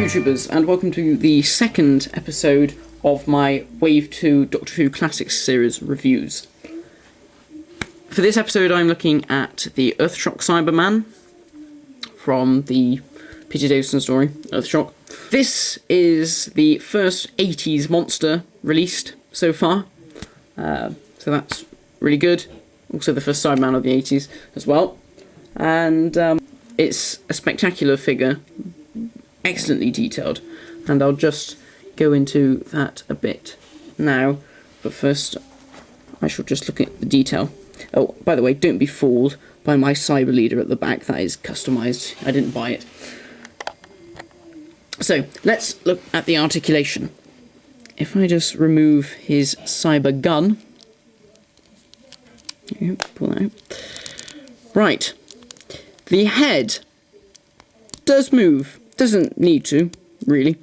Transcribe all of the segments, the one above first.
YouTubers, and welcome to the second episode of my Wave 2 Doctor Who Classics series reviews. For this episode I'm looking at the Earthshock Cyberman from the Peter Davison story, Earthshock. This is the first 80s monster released so far, so that's really good. Also the first Cyberman of the 80s as well. And it's a spectacular figure, excellently detailed, and I'll just go into that a bit now, but first I shall just look at the detail. Oh, by the way, don't be fooled by my cyber leader at the back. That is customised. I didn't buy it. So let's look at the articulation. If I just remove his cyber gun, pull that out. Right, the head does move. Doesn't need to, really,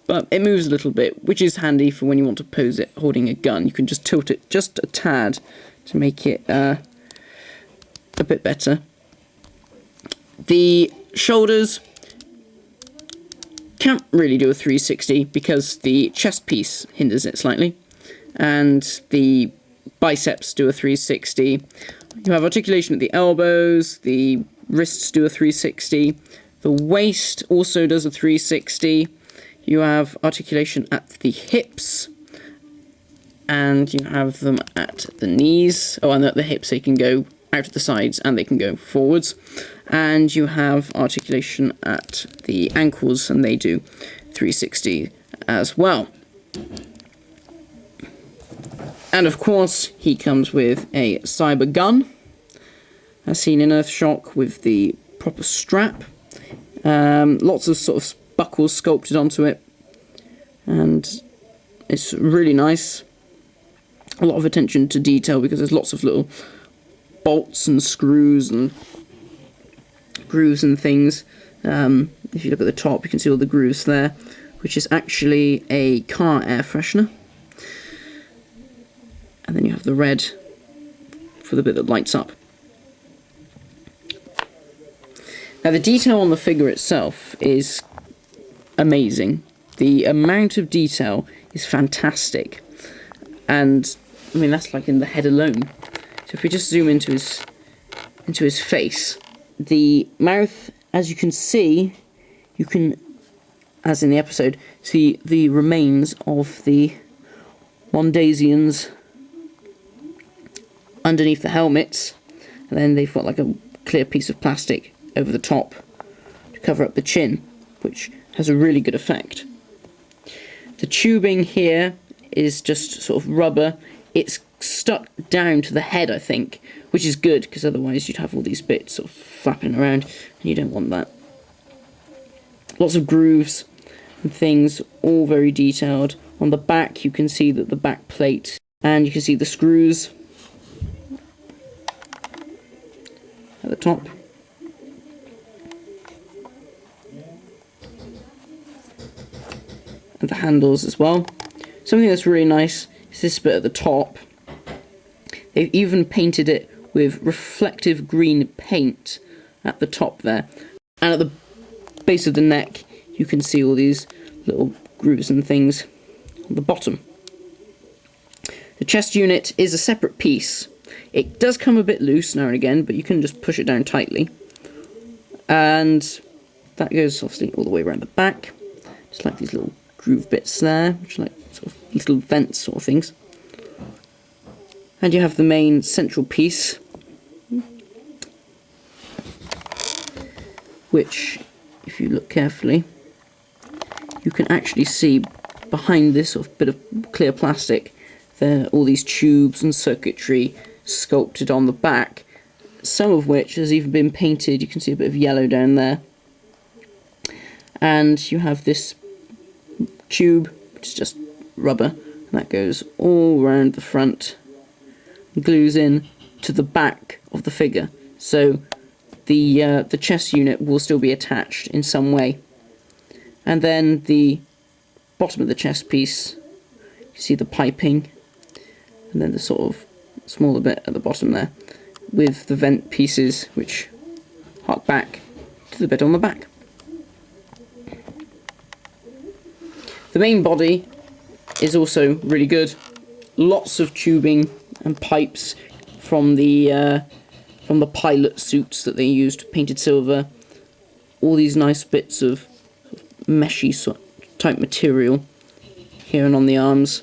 but it moves a little bit, which is handy for when you want to pose it holding a gun. You can just tilt it just a tad to make it a bit better. The shoulders can't really do a 360 because the chest piece hinders it slightly, and the biceps do a 360. You have articulation at the elbows, the wrists do a 360. The waist also does a 360. You have articulation at the hips, and you have them at the knees. Oh, and at the hips they can go out of the sides and they can go forwards. And you have articulation at the ankles, and they do 360 as well. And of course, he comes with a cyber gun, as seen in Earthshock, with the proper strap. Lots of sort of buckles sculpted onto it, and it's really nice. A lot of attention to detail because there's lots of little bolts and screws and grooves and things. If you look at the top, you can see all the grooves there, which is actually a car air freshener. And then you have the red for the bit that lights up. Now the detail on the figure itself is amazing. The amount of detail is fantastic. And I mean, that's like in the head alone. So if we just zoom into his face, the mouth, as you can see, you can, as in the episode, see the remains of the Mondasians underneath the helmets, and then they've got like a clear piece of plastic over the top to cover up the chin, which has a really good effect. The tubing here is just sort of rubber. It's stuck down to the head, I think, which is good, because otherwise you'd have all these bits sort of flapping around, and you don't want that. Lots of grooves and things, all very detailed. On the back you can see that the back plate, and you can see the screws at the top. And the handles as well. Something that's really nice is this bit at the top. They've even painted it with reflective green paint at the top there. And at the base of the neck you can see all these little grooves and things on the bottom. The chest unit is a separate piece. It does come a bit loose now and again, but you can just push it down tightly. And that goes obviously all the way around the back. Just like these little groove bits there, which are like sort of little vents sort of things. And you have the main central piece, which, if you look carefully, you can actually see behind this sort of bit of clear plastic, there are all these tubes and circuitry sculpted on the back, some of which has even been painted. You can see a bit of yellow down there. And you have this tube, which is just rubber, and that goes all around the front and glues in to the back of the figure. So the chest unit will still be attached in some way. And then the bottom of the chest piece, you see the piping, and then the sort of smaller bit at the bottom there, with the vent pieces which hark back to the bit on the back. The main body is also really good. Lots of tubing and pipes from the pilot suits that they used, painted silver. All these nice bits of meshy type material here and on the arms.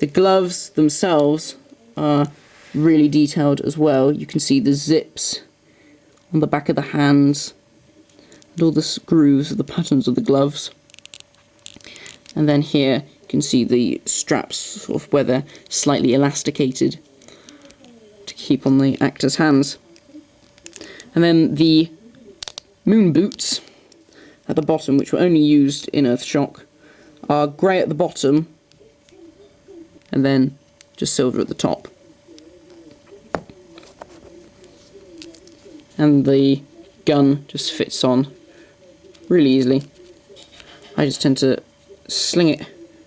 The gloves themselves are really detailed as well. You can see the zips on the back of the hands and all the grooves of the patterns of the gloves. And then here you can see the straps, sort of where they're slightly elasticated to keep on the actor's hands. And then the moon boots at the bottom, which were only used in Earthshock, are grey at the bottom and then just silver at the top. And the gun just fits on really easily. I just tend to sling it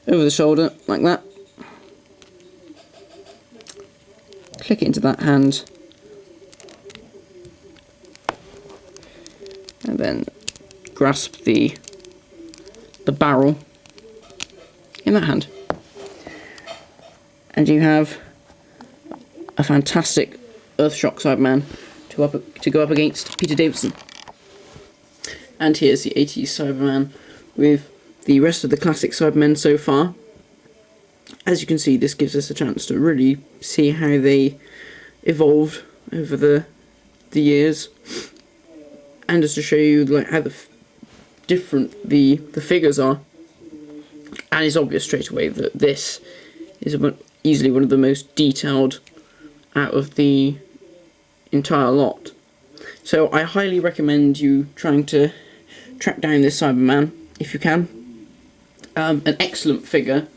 over the shoulder like that, click it into that hand, and then grasp the barrel in that hand. And you have a fantastic Earthshock Cyberman to go up against Peter Davison. And here's the 80s Cyberman with the rest of the classic Cybermen so far. As you can see, this gives us a chance to really see how they evolved over the years, and just to show you like how different the figures are. And it's obvious straight away that this is easily one of the most detailed out of the entire lot. So I highly recommend you trying to track down this Cyberman if you can. An excellent figure,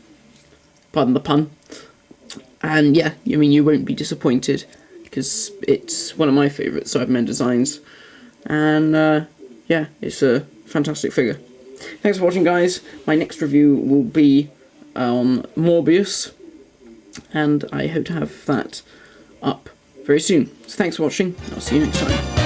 pardon the pun, and yeah, I mean, you won't be disappointed because it's one of my favourite Cybermen designs, and yeah, it's a fantastic figure. Thanks for watching, guys. My next review will be on Morbius, and I hope to have that up very soon. So thanks for watching, I'll see you next time.